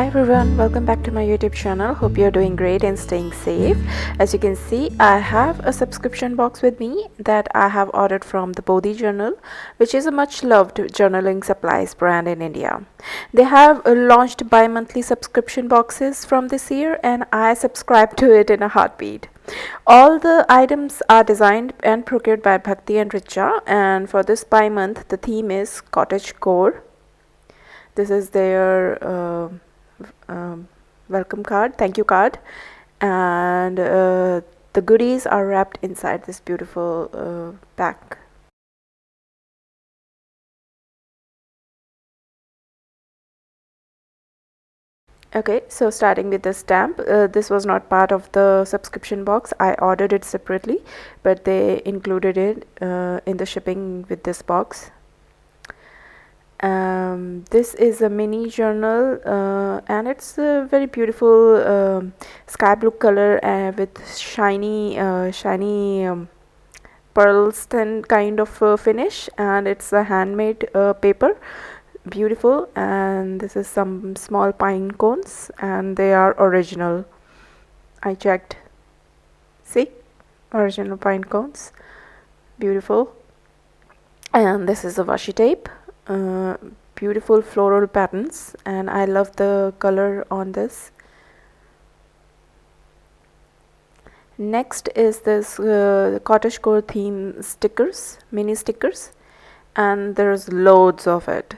Hi everyone, welcome back to my YouTube channel. Hope you're doing great and staying safe. As you can see, I have a subscription box with me that I have ordered from the Bodhi journal, which is a much loved journaling supplies brand in India. They have launched bi-monthly subscription boxes from this year and I subscribe to it in a heartbeat. All the items are designed and procured by Bhakti and Richa, and for this bi-month the theme is cottage core. This is their welcome card, thank you card, and the goodies are wrapped inside this beautiful pack. Okay, so starting with the stamp, this was not part of the subscription box. I ordered it separately, but they included it in the shipping with this box. This is a mini journal and it's a very beautiful sky blue color with shiny pearls thin kind of finish, and it's a handmade paper, beautiful. And this is some small pine cones and they are original. I checked, see, original pine cones, beautiful. And this is a washi tape, beautiful floral patterns, and I love the color on this. Next is this cottage core theme stickers, mini stickers, and there's loads of it.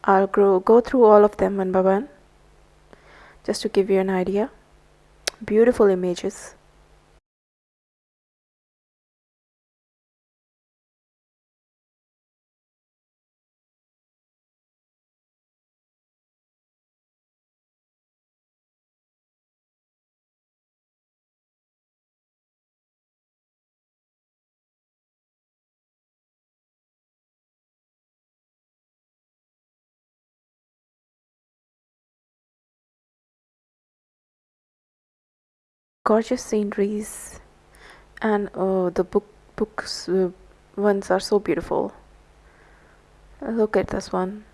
I'll go through all of them one by one just to give you an idea. Beautiful images. Gorgeous sceneries, and the books ones are so beautiful. Look at this one.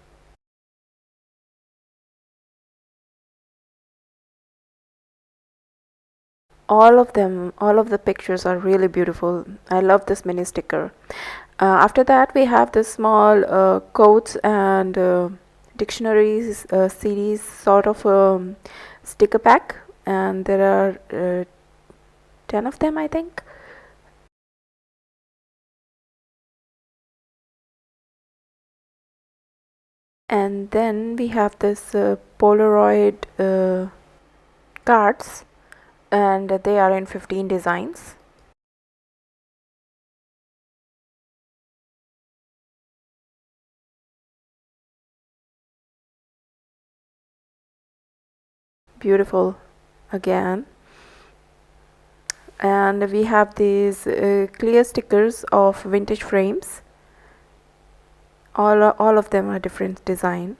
All of the pictures are really beautiful. I love this mini sticker. After that we have this small quotes and dictionaries series sort of sticker pack, and there are 10 of them, I think. And then we have this Polaroid cards, and they are in 15 designs. Beautiful again. And we have these clear stickers of vintage frames. All of them are different design.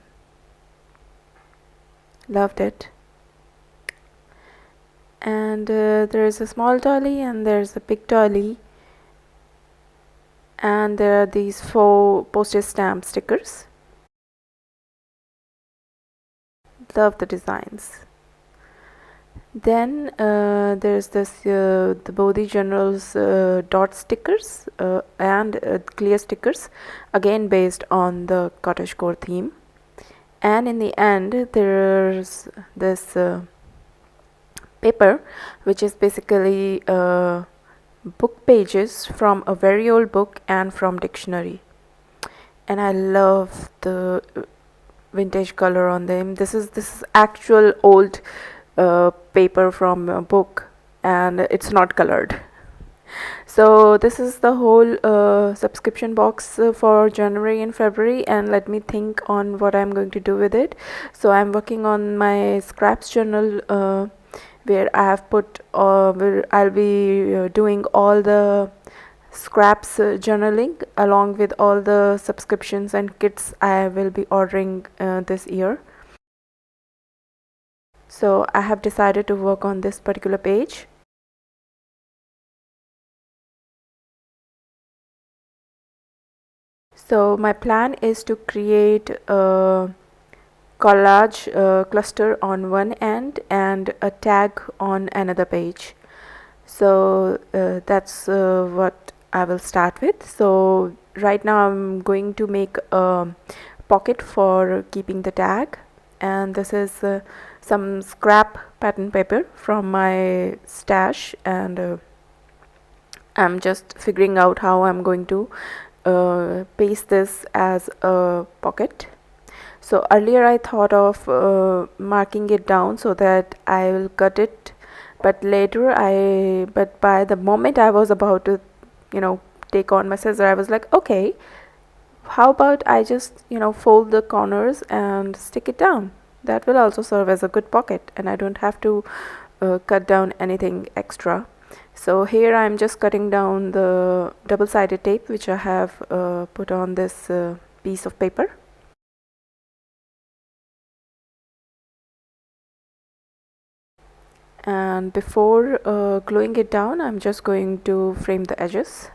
Loved it. And there is a small dolly and there's a big dolly, and there are these 4 postage stamp stickers. Love the designs. Then there's this the Bodhi journals dot stickers and clear stickers, again based on the cottage core theme. And in the end there's this paper, which is basically book pages from a very old book and from dictionary, and I love the vintage color on them. This is actual old paper from a book, and it's not colored. So this is the whole subscription box for January and February, and let me think on what I'm going to do with it. So I'm working on my scraps journal where I have put where I'll be doing all the scraps journaling along with all the subscriptions and kits I will be ordering this year. So I have decided to work on this particular page. So my plan is to create a collage cluster on one end and a tag on another page. So that's what I will start with. So right now I'm going to make a pocket for keeping the tag, and this is some scrap pattern paper from my stash, and I'm just figuring out how I'm going to paste this as a pocket. So earlier I thought of marking it down so that I will cut it, but but by the moment I was about to, take on my scissor, I was like, okay, how about I just, fold the corners and stick it down. That will also serve as a good pocket, and I don't have to cut down anything extra. So here I'm just cutting down the double-sided tape which I have put on this piece of paper. And before gluing it down, I'm just going to frame the edges.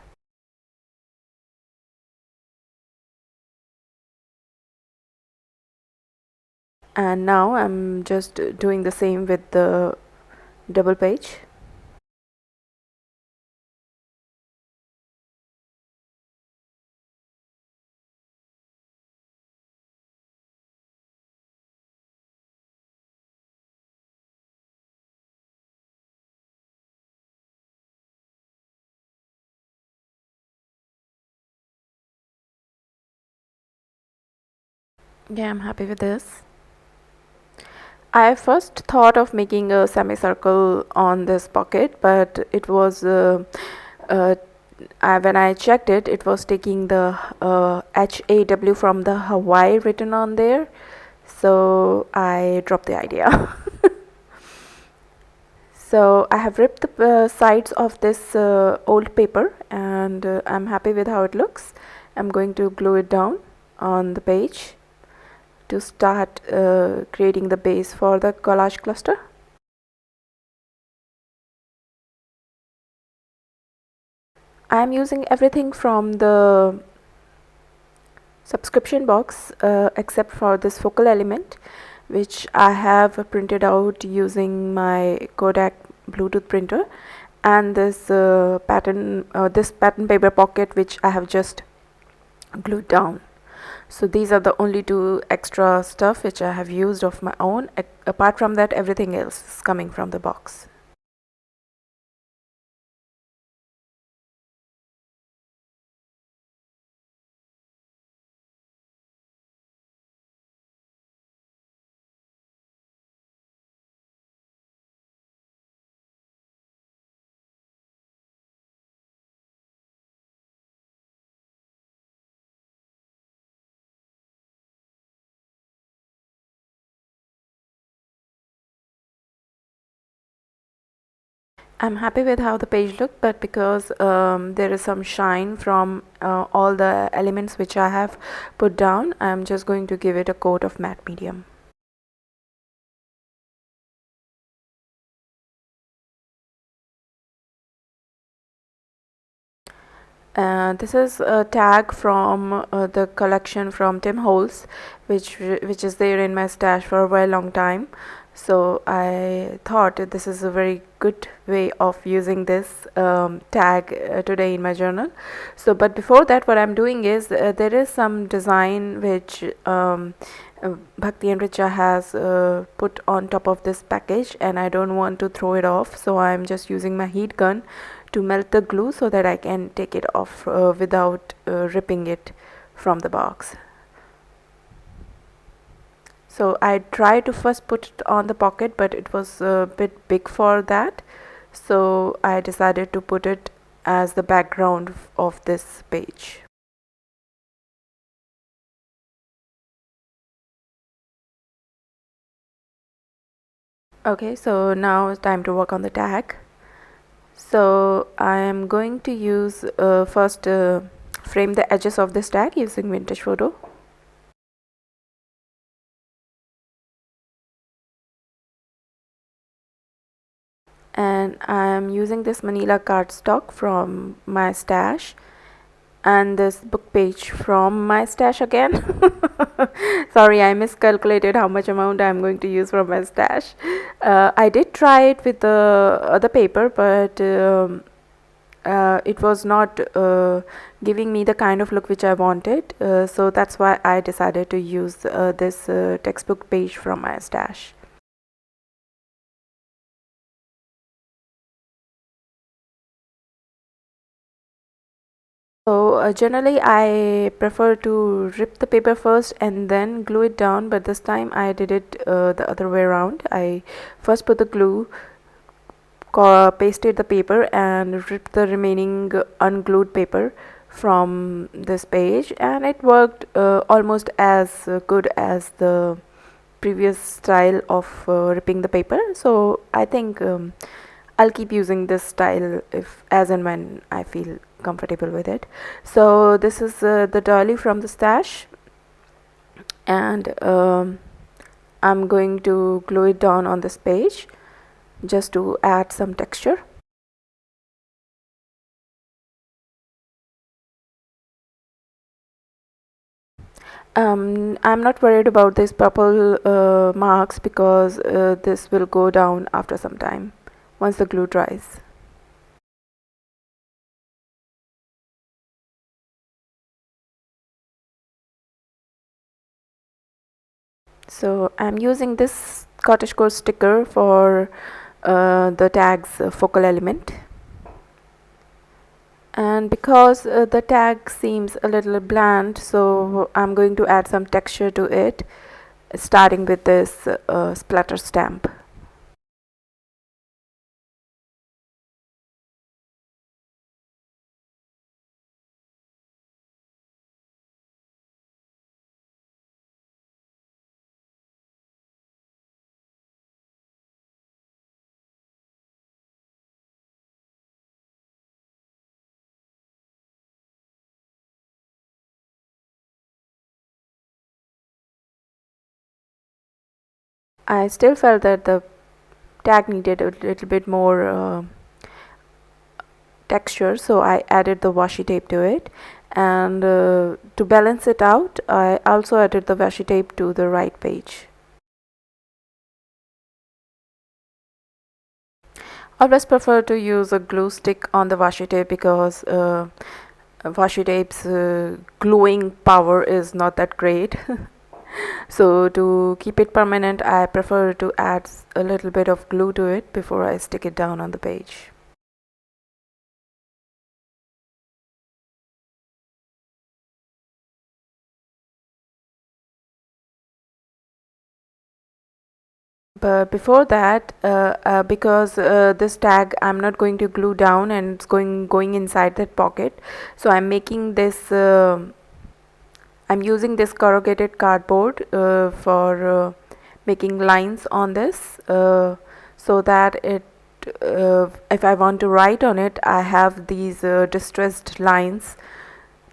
And now I'm just doing the same with the double page. Yeah, I'm happy with this. I first thought of making a semicircle on this pocket, but it was when I checked it, it was taking the HAW from the Hawaii written on there, so I dropped the idea. So I have ripped the sides of this old paper, and I'm happy with how it looks. I'm going to glue it down on the page to start creating the base for the collage cluster. I'm using everything from the subscription box except for this focal element, which I have printed out using my Kodak Bluetooth printer, and this pattern paper pocket which I have just glued down. So these are the only two extra stuff which I have used of my own. Apart from that, everything else is coming from the box. I'm happy with how the page looked, but because there is some shine from all the elements which I have put down, I'm just going to give it a coat of matte medium. This is a tag from the collection from Tim Holtz, which is there in my stash for a very long time. So I thought this is a very good way of using this tag today in my journal. So, but before that, what I'm doing is there is some design which Bhakti and Richa has put on top of this package, and I don't want to throw it off, so I'm just using my heat gun to melt the glue so that I can take it off without ripping it from the box. So I tried to first put it on the pocket, but it was a bit big for that, so I decided to put it as the background of this page. Okay, so now it's time to work on the tag. So I am going to use first frame the edges of this tag using vintage photo. And I am using this manila cardstock from my stash, and this book page from my stash again. Sorry, I miscalculated how much amount I'm going to use from my stash. I did try it with the other paper, but it was not giving me the kind of look which I wanted, so that's why I decided to use this textbook page from my stash. So generally I prefer to rip the paper first and then glue it down, but this time I did it the other way around. I first put the glue, pasted the paper, and ripped the remaining unglued paper from this page, and it worked almost as good as the previous style of ripping the paper. So I think I'll keep using this style if as and when I feel comfortable with it. So this is the dolly from the stash, and I'm going to glue it down on this page just to add some texture. I'm not worried about these purple marks because this will go down after some time once the glue dries. So I'm using this cottagecore sticker for the tag's focal element, and because the tag seems a little bland, so I'm going to add some texture to it, starting with this splatter stamp. I still felt that the tag needed a little bit more texture, so I added the washi tape to it, and to balance it out I also added the washi tape to the right page. I always prefer to use a glue stick on the washi tape because washi tape's gluing power is not that great. So to keep it permanent, I prefer to add a little bit of glue to it before I stick it down on the page. But before that, because this tag I'm not going to glue down and it's going inside that pocket, so I'm making this I'm using this corrugated cardboard for making lines on this, so that it if I want to write on it, I have these distressed lines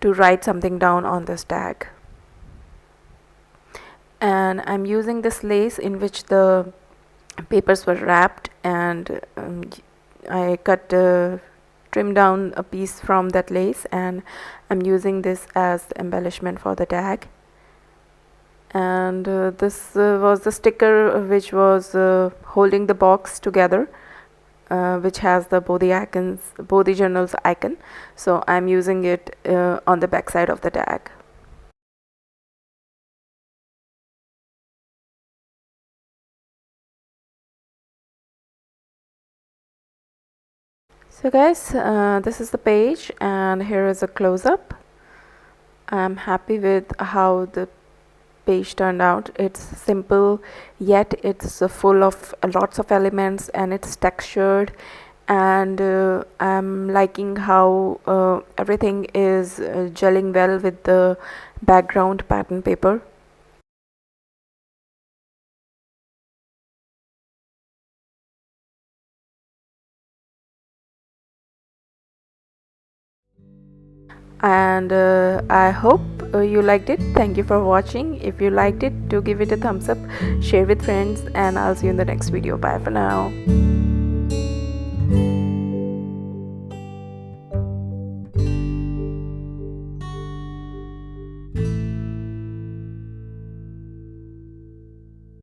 to write something down on this tag. And I'm using this lace in which the papers were wrapped, and I trimmed down a piece from that lace, and I'm using this as embellishment for the tag. And this was the sticker which was holding the box together, which has the Bodhi journals icon, so I'm using it on the back side of the tag. So guys, this is the page, and here is a close-up. I'm happy with how the page turned out. It's simple, yet it's full of lots of elements, and it's textured, and I'm liking how everything is gelling well with the background pattern paper. And I hope you liked it. Thank you for watching. If you liked it, do give it a thumbs up, share with friends, and I'll see you in the next video. Bye for now.